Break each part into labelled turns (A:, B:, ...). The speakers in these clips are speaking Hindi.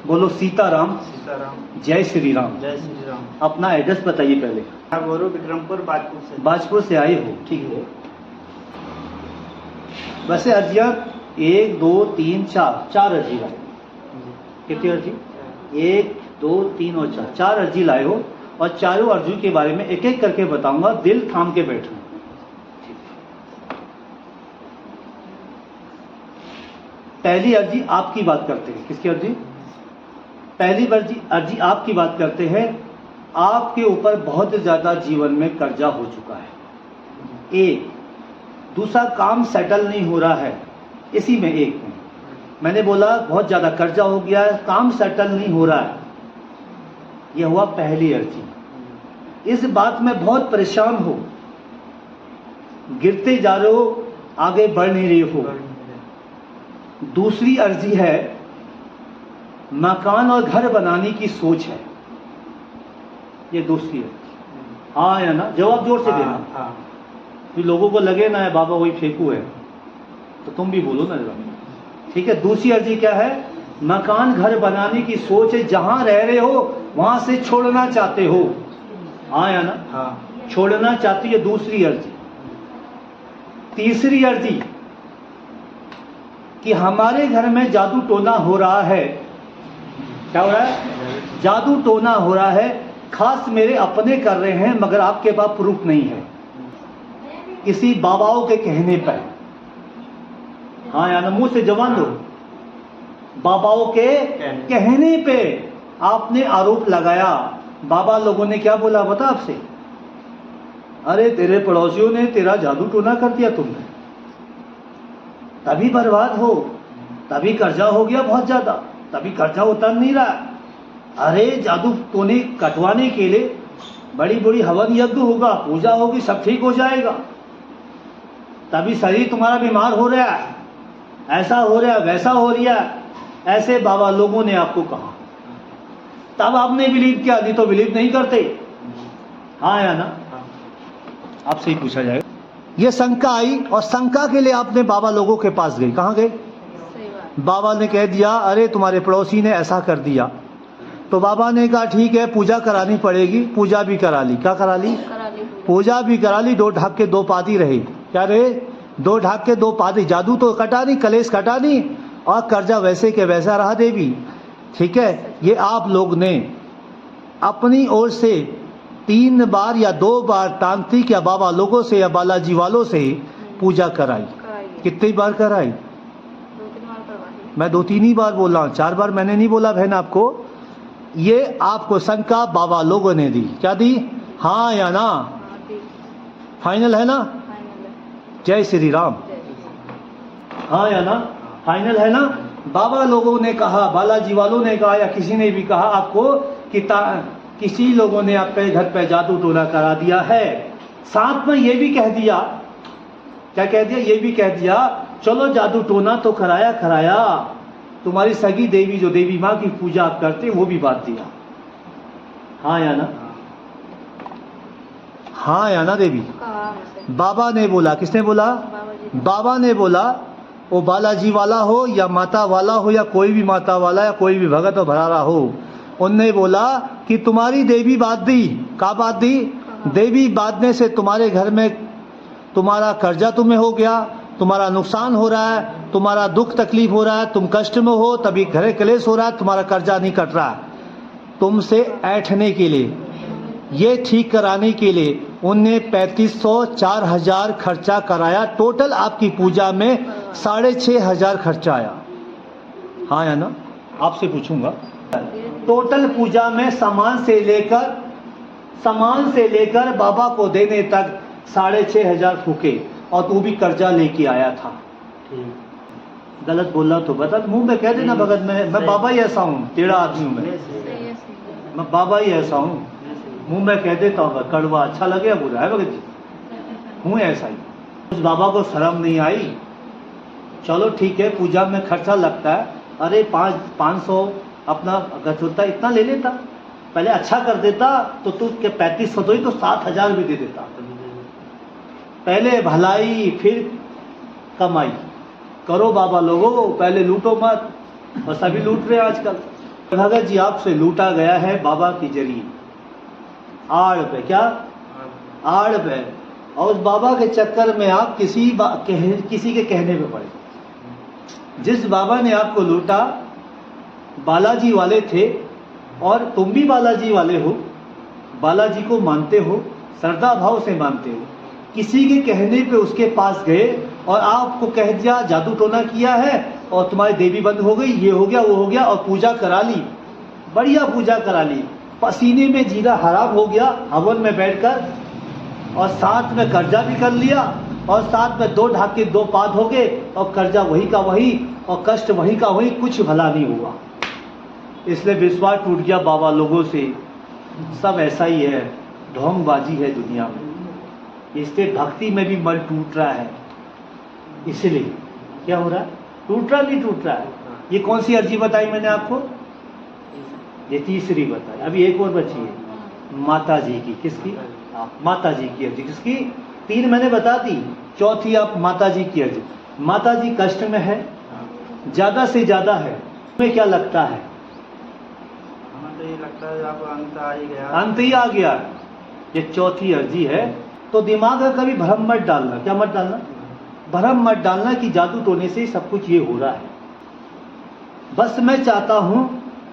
A: बोलो सीताराम।
B: सीताराम।
A: जय श्री राम।
B: जय श्री राम।
A: अपना एड्रेस बताइए पहले।
B: गौरव विक्रमपुर बाजपुर से।
A: बाजपुर से आए हो, ठीक है। वैसे अर्जियाँ 1 2 3 4 अर्जी लाए। कितनी अर्जी? 1 2 3 और 4 अर्जी लाए हो, और चारों अर्जी के बारे में एक एक करके बताऊंगा, दिल थाम के बैठना। पहली अर्जी आपकी बात करते हैं। किसकी अर्जी? पहली अर्जी आपकी बात करते हैं। आपके ऊपर बहुत ज्यादा जीवन में कर्जा हो चुका है, एक। दूसरा, काम सेटल नहीं हो रहा है, इसी में एक में मैंने बोला बहुत ज्यादा कर्जा हो गया है, काम सेटल नहीं हो रहा है। यह हुआ पहली अर्जी। इस बात में बहुत परेशान हो, गिरते जा रहे हो, आगे बढ़ नहीं रही हो। दूसरी अर्जी है, मकान और घर बनाने की सोच है। ये दूसरी अर्जी। हाँ या ना? जवाब जोर से देना।
B: हाँ।
A: फिर लोगों को लगे ना बाबा वही फेंकू है, तो तुम भी बोलो ना जरा। ठीक है। दूसरी अर्जी क्या है? मकान घर बनाने की सोच है, जहां रह रहे हो वहां से छोड़ना चाहते हो। हाँ या ना?
B: हाँ।
A: छोड़ना चाहती है, दूसरी अर्जी। तीसरी अर्जी कि हमारे घर में जादू टोना हो रहा है। क्या हो रहा है? जादू टोना हो रहा है, खास मेरे अपने कर रहे हैं, मगर आपके पास प्रूफ नहीं है, किसी बाबाओं के कहने पर। हाँ या ना? मुंह से जवान दो। बाबाओं के कहने पे आपने आरोप लगाया। बाबा लोगों ने क्या बोला बता आपसे? अरे तेरे पड़ोसियों ने तेरा जादू टोना कर दिया तुमने, तभी बर्बाद हो, तभी कर्जा हो गया बहुत ज्यादा, तभी कर्जा उतर नहीं रहा। अरे जादू टोने कटवाने के लिए बड़ी बड़ी हवन यज्ञ होगा, पूजा होगी, सब ठीक हो जाएगा, तभी शरीर तुम्हारा बीमार हो रहा है, ऐसा हो रहा है, वैसा हो रहा है। ऐसे बाबा लोगों ने आपको कहा, तब आपने बिलीव किया, नहीं तो बिलीव नहीं करते। हाँ या ना? आपसे ही पूछा जाएगा। ये शंका आई, और शंका के लिए आपने बाबा लोगों के पास गए। कहाँ गए? बाबा ने कह दिया अरे तुम्हारे पड़ोसी ने ऐसा कर दिया। तो बाबा ने कहा ठीक है, पूजा करानी पड़ेगी। पूजा भी करा ली। क्या करा ली? पूजा भी करा ली। 2 ढाक के 2 पादी रहे। क्या रहे? 2 ढाक के 2 पादी। जादू तो कटा नहीं, कलेश कटा नहीं, और कर्जा वैसे के वैसा रहा देवी। ठीक है। ये आप लोग ने अपनी ओर से 3 बार या 2 बार तांत्रिक या बाबा लोगों से या बालाजी वालों से पूजा कराई। कितनी बार कराई?
C: 2-3 बार करवाई।
A: मैं 2-3 ही बार बोल रहा हूँ, 4 बार मैंने नहीं बोला बहन आपको। ये आपको शंका बाबा लोगों ने दी। क्या दी? हाँ या ना? फाइनल है ना? जय श्री राम। हाँ या ना? फाइनल है ना? बाबा लोगों ने कहा, बालाजी वालों ने कहा, या किसी ने भी कहा आपको कि किसी लोगों ने आपके घर पे जादू टोना करा दिया है। साथ में ये भी कह दिया, क्या कह दिया? ये भी कह दिया चलो जादू टोना तो कराया, तुम्हारी सगी देवी जो देवी माँ की पूजा आप करते वो भी बात दिया। हाँ या ना? हाँ या ना देवी? बाबा ने बोला। किसने बोला? बाबा ने बोला। वो बालाजी वाला हो या माता वाला हो या कोई भी माता वाला या कोई भी भगत और भरारा हो, उनने बोला कि तुम्हारी देवी बात दी। क्या बात दी? देवी बांधने से तुम्हारे घर में तुम्हारा कर्जा तुम्हें हो गया, तुम्हारा नुकसान हो रहा है, तुम्हारा दुख तकलीफ हो रहा है, तुम कष्ट में हो, तभी घर क्लेश हो रहा है, तुम्हारा कर्जा नहीं कट रहा। तुमसे ऐंठने के लिए, ये ठीक कराने के लिए उनने 3500 4000 खर्चा कराया। टोटल आपकी पूजा में 6500 खर्चा आया। हाँ या ना? आपसे पूछूंगा। टोटल पूजा में सामान से लेकर बाबा को देने तक 6500 फूके, और तू भी कर्जा लेके आया था। गलत बोला तो बता, मुंह में कह देना भगत मैं बाबा ही ऐसा हूँ, टेढ़ा आदमी हूँ मैं बाबा ही ऐसा हूँ, मुंह में कह देता हूँ। कड़वा अच्छा लगे बुरा है भगत जी, हूँ ऐसा ही। उस बाबा को शर्म नहीं आई। चलो ठीक है, पूजा में खर्चा लगता है, अरे 500 अपना गचोता इतना ले लेता, पहले अच्छा कर देता तो तू के 3500 तो ही तो 7000 भी दे देता। पहले भलाई फिर कमाई करो बाबा लोगों, पहले लूटो मत, और सभी लूट रहे हैं आजकल। भगत जी आपसे लूटा गया है बाबा के जरिए, आड़ पे, क्या आड़ पे, और उस बाबा के चक्कर में आप किसी के कहने पे पड़े। जिस बाबा ने आपको लूटा बालाजी वाले थे, और तुम भी बालाजी वाले हो, बालाजी को मानते हो, श्रद्धा भाव से मानते हो। किसी के कहने पे उसके पास गए और आपको कह दिया जादू टोना किया है और तुम्हारी देवी बंद हो गई, ये हो गया वो हो गया, और पूजा करा ली, बढ़िया पूजा करा ली, पसीने में जीरा हराम हो गया हवन में बैठकर, और साथ में कर्जा भी कर लिया, और साथ में 2 ढाके 2 पाद हो गए, और कर्जा वही का वही और कष्ट वही का वही, कुछ भला नहीं हुआ। इसलिए विश्वास टूट गया बाबा लोगों से। सब ऐसा ही है, ढोंगबाजी है दुनिया में। इसलिए भक्ति में भी मन टूट रहा है। इसलिए क्या हो रहा है, टूट रहा नहीं टूट रहा है। ये कौन सी अर्जी बताई मैंने आपको, ये तीसरी बताई। अभी एक और बची है, माता जी की। किसकी, माता जी की अर्जी। किसकी, 3 मैंने बता दी, चौथी आप माता जी की अर्जी। माता जी कष्ट में है, ज्यादा से ज्यादा है, तुम्हें क्या लगता है,
B: हमें तो ये लगता है अब अंत आ ही गया,
A: अंत ही आ गया। ये चौथी अर्जी है। तो दिमाग में कभी भ्रम मत डालना। क्या मत डालना, भ्रम मत डालना कि जादू टोने से सब कुछ ये हो रहा है। बस मैं चाहता हूं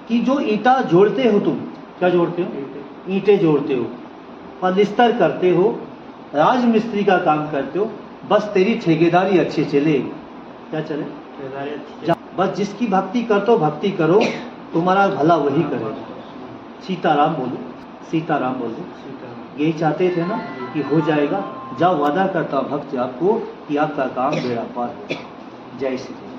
A: कि जो ईंटा जोड़ते हो तुम, क्या जोड़ते हो, ईंटें जोड़ते हो, पलिस्तर करते हो, राजमिस्त्री का काम करते हो, बस तेरी ठेकेदारी अच्छे चले। क्या चले, बस जिसकी भक्ति करते हो भक्ति करो, तुम्हारा भला वही करेगा। सीताराम बोलो, सीताराम बोलो। यही चाहते थे ना कि हो जाएगा। जाओ, वादा करता हूं भक्त आपको कि आपका काम बेड़ा पार हो। जय श्री राम।